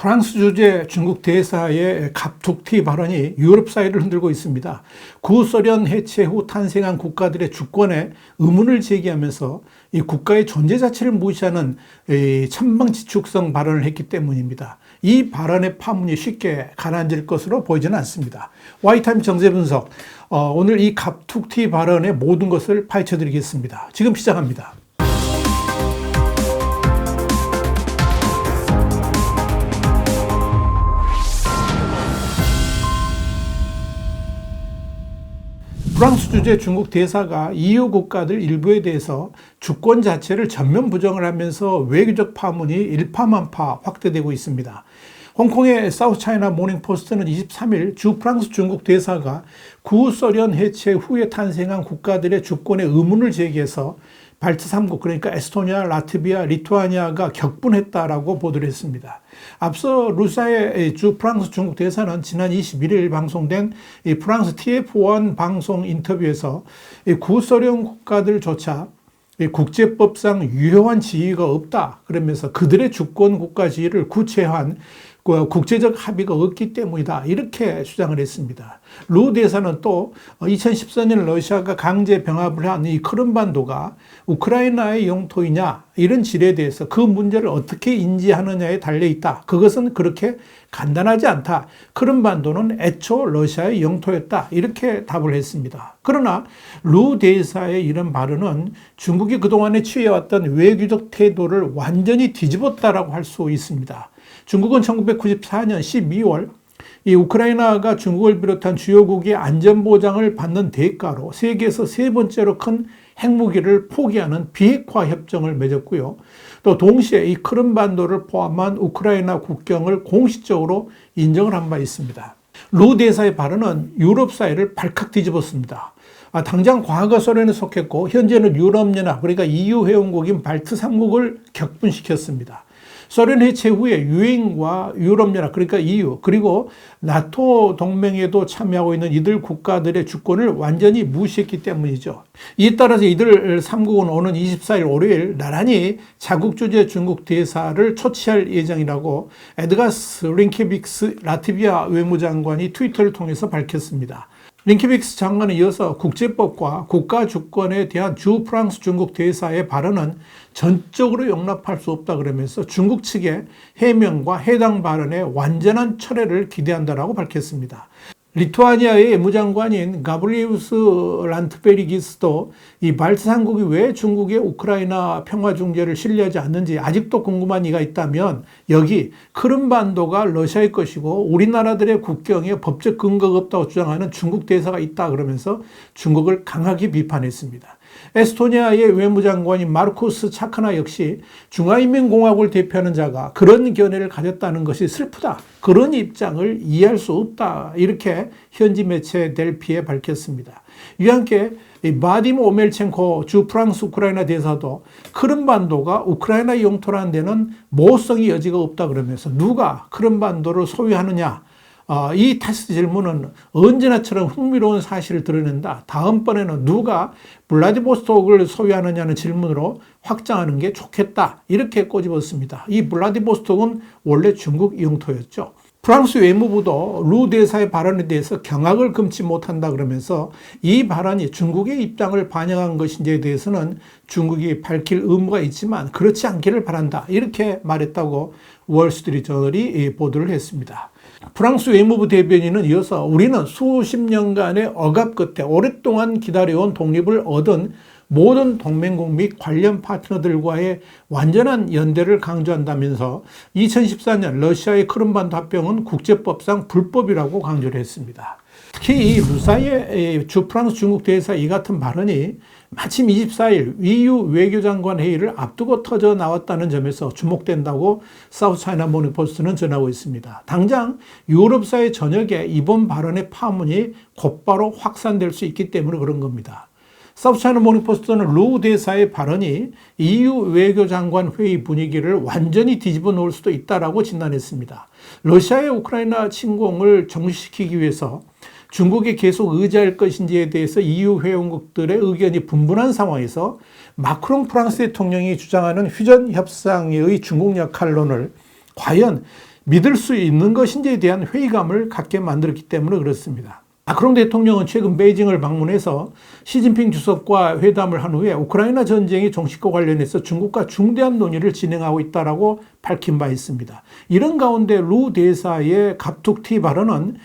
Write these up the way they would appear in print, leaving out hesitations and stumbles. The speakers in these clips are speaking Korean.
프랑스 주재 중국 대사의 갑툭튀 발언이 유럽 사회를 흔들고 있습니다. 구소련 해체 후 탄생한 국가들의 주권에 의문을 제기하면서 이 국가의 존재 자체를 무시하는 천방지축성 발언을 했기 때문입니다. 이 발언의 파문이 쉽게 가라앉을 것으로 보이지는 않습니다. 와이타임 정세 분석, 오늘 이 갑툭튀 발언의 모든 것을 파헤쳐 드리겠습니다. 지금 시작합니다. 프랑스 주재 중국 대사가 EU 국가들 일부에 대해서 주권 자체를 전면 부정을 하면서 외교적 파문이 일파만파 확대되고 있습니다. 홍콩의 사우스차이나 모닝포스트는 23일 주 프랑스 중국 대사가 구소련 해체 후에 탄생한 국가들의 주권에 의문을 제기해서 발트 3국 그러니까 에스토니아, 라트비아, 리투아니아가 격분했다라고 보도를 했습니다. 앞서 루사의 주 프랑스 중국 대사는 지난 21일 방송된 프랑스 TF1 방송 인터뷰에서 구소련 국가들조차 국제법상 유효한 지위가 없다 그러면서 그들의 주권 국가 지위를 구체화한 국제적 합의가 없기 때문이다 이렇게 주장을 했습니다. 루 대사는 또 2014년 러시아가 강제 병합을 한 이 크림반도가 우크라이나의 영토이냐 이런 질에 대해서 그 문제를 어떻게 인지하느냐에 달려있다. 그것은 그렇게 간단하지 않다. 크림반도는 애초 러시아의 영토였다. 이렇게 답을 했습니다. 그러나 루 대사의 이런 발언은 중국이 그동안에 취해왔던 외교적 태도를 완전히 뒤집었다라고 할 수 있습니다. 중국은 1994년 12월 이 우크라이나가 중국을 비롯한 주요국의 안전보장을 받는 대가로 세계에서 세 번째로 큰 핵무기를 포기하는 비핵화 협정을 맺었고요. 또 동시에 이 크림반도를 포함한 우크라이나 국경을 공식적으로 인정을 한 바 있습니다. 루 대사의 발언은 유럽 사회를 발칵 뒤집었습니다. 당장 과거 소련에 속했고 현재는 유럽연합 그러니까 EU 회원국인 발트 3국을 격분시켰습니다. 소련 해체 후에 유엔과 유럽연합 그러니까 EU 그리고 나토 동맹에도 참여하고 있는 이들 국가들의 주권을 완전히 무시했기 때문이죠. 이에 따라서 이들 3국은 오는 24일 월요일 나란히 자국 주재 중국 대사를 초치할 예정이라고 에드가스 링케빅스 라트비아 외무장관이 트위터를 통해서 밝혔습니다. 링케빅스 장관에 이어서 국제법과 국가 주권에 대한 주 프랑스 중국 대사의 발언은 전적으로 용납할 수 없다 그러면서 중국 측의 해명과 해당 발언의 완전한 철회를 기대한다라고 밝혔습니다. 리투아니아의 외무장관인 가브리우스 란트베리기스도 이 발트 3국이 왜 중국의 우크라이나 평화 중재를 신뢰하지 않는지 아직도 궁금한 이가 있다면 여기 크림반도가 러시아의 것이고 우리나라들의 국경에 법적 근거가 없다고 주장하는 중국 대사가 있다 그러면서 중국을 강하게 비판했습니다. 에스토니아의 외무장관인 마르쿠스 차크나 역시 중화인민공화국을 대표하는 자가 그런 견해를 가졌다는 것이 슬프다. 그런 입장을 이해할 수 없다. 이렇게 현지 매체 델피에 밝혔습니다. 이와 함께 바디모 오멜첸코 주 프랑스 우크라이나 대사도 크림반도가 우크라이나 영토라는 데는 모호성의 여지가 없다 그러면서 누가 크림반도를 소유하느냐 이 테스트 질문은 언제나처럼 흥미로운 사실을 드러낸다. 다음번에는 누가 블라디보스톡을 소유하느냐는 질문으로 확장하는 게 좋겠다. 이렇게 꼬집었습니다. 이 블라디보스톡은 원래 중국 영토였죠. 프랑스 외무부도 루 대사의 발언에 대해서 경악을 금치 못한다 그러면서 이 발언이 중국의 입장을 반영한 것인지에 대해서는 중국이 밝힐 의무가 있지만 그렇지 않기를 바란다. 이렇게 말했다고 월스트리트저널이 보도를 했습니다. 프랑스 외무부 대변인은 이어서 우리는 수십 년간의 억압 끝에 오랫동안 기다려온 독립을 얻은 모든 동맹국 및 관련 파트너들과의 완전한 연대를 강조한다면서 2014년 러시아의 크림반도 합병은 국제법상 불법이라고 강조를 했습니다. 특히 이 루사의 주 프랑스 중국 대사 이 같은 발언이 마침 24일 EU 외교장관 회의를 앞두고 터져 나왔다는 점에서 주목된다고 사우스차이나 모닝포스트는 전하고 있습니다. 당장 유럽사회 전역에 이번 발언의 파문이 곧바로 확산될 수 있기 때문에 그런 겁니다. 사우스차이나 모닝포스트는 루 대사의 발언이 EU 외교장관 회의 분위기를 완전히 뒤집어 놓을 수도 있다라고 진단했습니다. 러시아의 우크라이나 침공을 정지시키기 위해서 중국이 계속 의지할 것인지에 대해서 EU 회원국들의 의견이 분분한 상황에서 마크롱 프랑스 대통령이 주장하는 휴전 협상의 중국 역할론을 과연 믿을 수 있는 것인지에 대한 회의감을 갖게 만들었기 때문에 그렇습니다. 마크롱 대통령은 최근 베이징을 방문해서 시진핑 주석과 회담을 한 후에 우크라이나 전쟁이 종식과 관련해서 중국과 중대한 논의를 진행하고 있다고 밝힌 바 있습니다. 이런 가운데 루 대사의 갑툭튀 발언은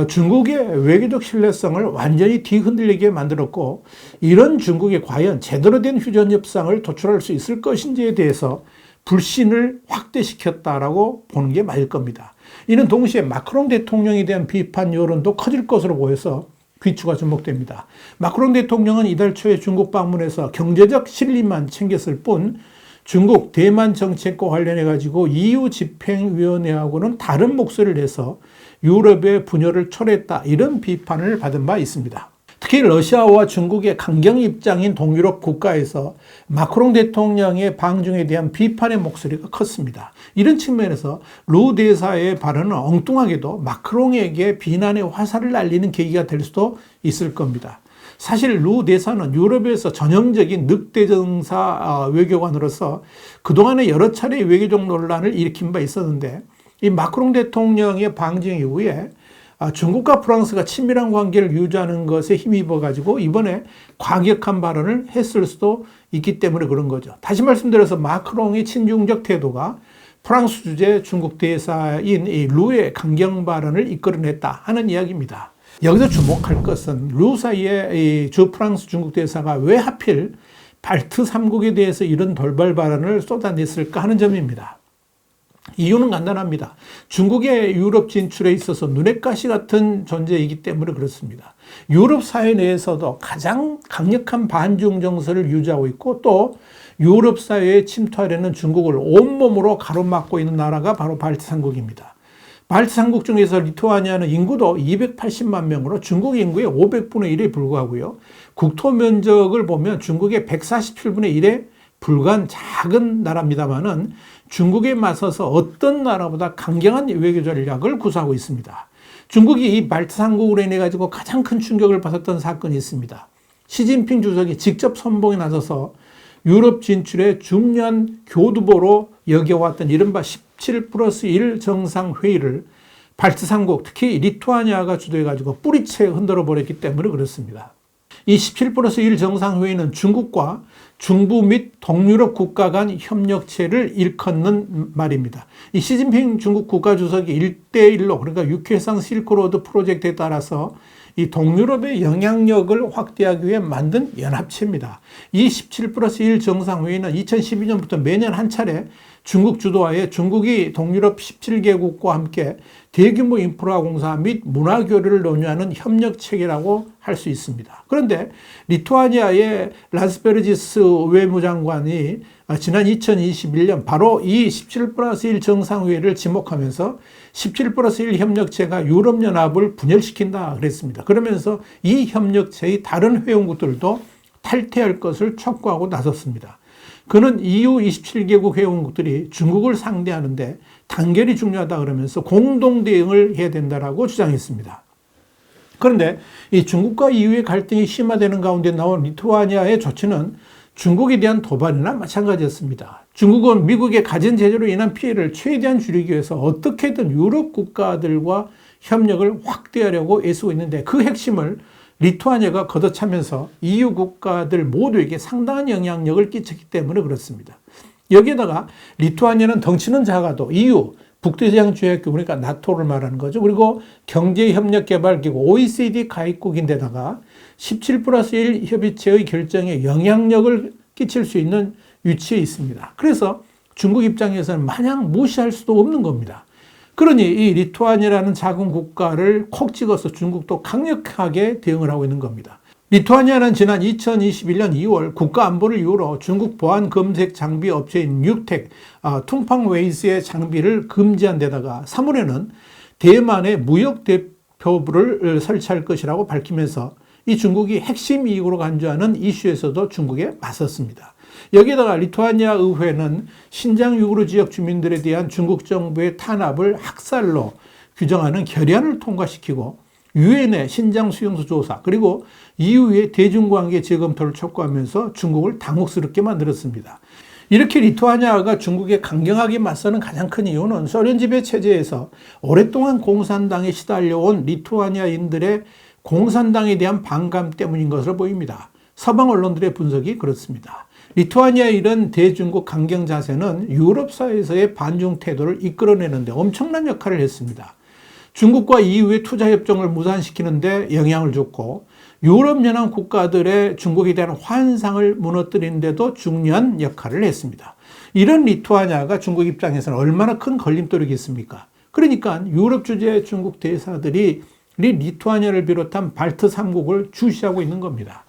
중국의 외교적 신뢰성을 완전히 뒤흔들리게 만들었고, 이런 중국이 과연 제대로 된 휴전 협상을 도출할 수 있을 것인지에 대해서 불신을 확대시켰다라고 보는 게 맞을 겁니다. 이는 동시에 마크롱 대통령에 대한 비판 여론도 커질 것으로 보여서 귀추가 주목됩니다. 마크롱 대통령은 이달 초에 중국 방문해서 경제적 실리만 챙겼을 뿐 중국 대만 정책과 관련해 가지고 EU 집행위원회하고는 다른 목소리를 내서 유럽의 분열을 초래했다, 이런 비판을 받은 바 있습니다. 특히 러시아와 중국의 강경 입장인 동유럽 국가에서 마크롱 대통령의 방중에 대한 비판의 목소리가 컸습니다. 이런 측면에서 루 대사의 발언은 엉뚱하게도 마크롱에게 비난의 화살을 날리는 계기가 될 수도 있을 겁니다. 사실 루 대사는 유럽에서 전형적인 늑대정사 외교관으로서 그동안에 여러 차례 외교적 논란을 일으킨 바 있었는데, 이 마크롱 대통령의 방중 이후에 중국과 프랑스가 친밀한 관계를 유지하는 것에 힘입어 가지고 이번에 과격한 발언을 했을 수도 있기 때문에 그런 거죠. 다시 말씀드려서 마크롱의 친중적 태도가 프랑스 주재 중국 대사인 이 루의 강경 발언을 이끌어냈다 하는 이야기입니다. 여기서 주목할 것은 루 사이에 이 주 프랑스 중국 대사가 왜 하필 발트 3국에 대해서 이런 돌발 발언을 쏟아냈을까 하는 점입니다. 이유는 간단합니다. 중국의 유럽 진출에 있어서 눈엣 가시 같은 존재이기 때문에 그렇습니다. 유럽 사회 내에서도 가장 강력한 반중 정서를 유지하고 있고, 또 유럽 사회에 침투하려는 중국을 온몸으로 가로막고 있는 나라가 바로 발트 3국입니다. 발트 3국 중에서 리투아니아는 인구도 280만 명으로 중국 인구의 500분의 1에 불과하고요. 국토 면적을 보면 중국의 147분의 1에 불과한 작은 나라입니다만은 중국에 맞서서 어떤 나라보다 강경한 외교 전략을 구사하고 있습니다. 중국이 이 발트 3국으로 인해 가지고 가장 큰 충격을 받았던 사건이 있습니다. 시진핑 주석이 직접 선봉에 나서서 유럽 진출의 중요한 교두보로 여겨왔던 이른바 17+1 정상회의를 발트 3국, 특히 리투아니아가 주도해 가지고 뿌리채 흔들어 버렸기 때문에 그렇습니다. 이 17+1 정상회의는 중국과 중부 및 동유럽 국가 간 협력체를 일컫는 말입니다. 이 시진핑 중국 국가주석이 1대1로, 그러니까 육해상 실크로드 프로젝트에 따라서 이 동유럽의 영향력을 확대하기 위해 만든 연합체입니다. 이 17+1 정상회의는 2012년부터 매년 한 차례 중국 주도하에 중국이 동유럽 17개국과 함께 대규모 인프라 공사 및 문화 교류를 논의하는 협력체계라고 할 수 있습니다. 그런데 리투아니아의 란스베르지스 외무장관이 지난 2021년 바로 이 17+1 정상회의를 지목하면서 17+1 협력체가 유럽연합을 분열시킨다 그랬습니다. 그러면서 이 협력체의 다른 회원국들도 탈퇴할 것을 촉구하고 나섰습니다. 그는 EU 27개국 회원국들이 중국을 상대하는데 단결이 중요하다 그러면서 공동 대응을 해야 된다라고 주장했습니다. 그런데 이 중국과 EU의 갈등이 심화되는 가운데 나온 리투아니아의 조치는 중국에 대한 도발이나 마찬가지였습니다. 중국은 미국의 가전 제재로 인한 피해를 최대한 줄이기 위해서 어떻게든 유럽 국가들과 협력을 확대하려고 애쓰고 있는데, 그 핵심을 리투아니아가 걷어차면서 EU 국가들 모두에게 상당한 영향력을 끼쳤기 때문에 그렇습니다. 여기에다가 리투아니아는 덩치는 작아도 EU, 북대서양조약기구, 그러니까 나토를 말하는 거죠. 그리고 경제협력개발기구 OECD 가입국인데다가 17+1 협의체의 결정에 영향력을 끼칠 수 있는 위치에 있습니다. 그래서 중국 입장에서는 마냥 무시할 수도 없는 겁니다. 그러니 이 리투아니아라는 작은 국가를 콕 찍어서 중국도 강력하게 대응을 하고 있는 겁니다. 리투아니아는 지난 2021년 2월 국가안보를 이유로 중국 보안 검색 장비 업체인 뉴텍, 퉁팡웨이스의 장비를 금지한 데다가 3월에는 대만에 무역 대표부를 설치할 것이라고 밝히면서 이 중국이 핵심 이익으로 간주하는 이슈에서도 중국에 맞섰습니다. 여기에다가 리투아니아 의회는 신장 유구르 지역 주민들에 대한 중국 정부의 탄압을 학살로 규정하는 결의안을 통과시키고 유엔의 신장 수용소 조사, 그리고 EU의 대중관계 재검토를 촉구하면서 중국을 당혹스럽게 만들었습니다. 이렇게 리투아니아가 중국에 강경하게 맞서는 가장 큰 이유는 소련 지배 체제에서 오랫동안 공산당에 시달려온 리투아니아인들의 공산당에 대한 반감 때문인 것으로 보입니다. 서방 언론들의 분석이 그렇습니다. 리투아니아의 이런 대중국 강경 자세는 유럽 사회에서의 반중 태도를 이끌어내는 데 엄청난 역할을 했습니다. 중국과 EU의 투자 협정을 무산시키는 데 영향을 줬고 유럽연합 국가들의 중국에 대한 환상을 무너뜨리는 데도 중요한 역할을 했습니다. 이런 리투아니아가 중국 입장에서는 얼마나 큰 걸림돌이겠습니까? 그러니까 유럽 주재 중국 대사들이 리투아니아를 비롯한 발트 3국을 주시하고 있는 겁니다.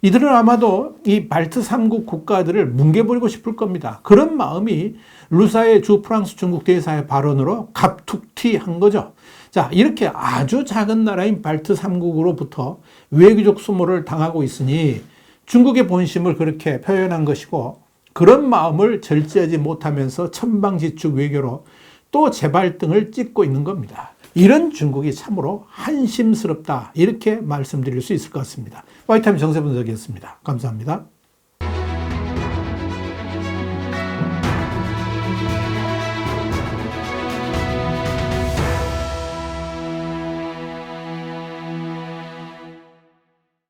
이들은 아마도 이 발트 3국 국가들을 뭉개버리고 싶을 겁니다. 그런 마음이 루사의 주 프랑스 중국 대사의 발언으로 갑툭튀한 거죠. 자, 이렇게 아주 작은 나라인 발트 3국으로부터 외교적 수모를 당하고 있으니 중국의 본심을 그렇게 표현한 것이고 그런 마음을 절제하지 못하면서 천방지축 외교로 또 재발등을 찍고 있는 겁니다. 이런 중국이 참으로 한심스럽다 이렇게 말씀드릴 수 있을 것 같습니다. 화이트타임 정세분석이었습니다. 감사합니다.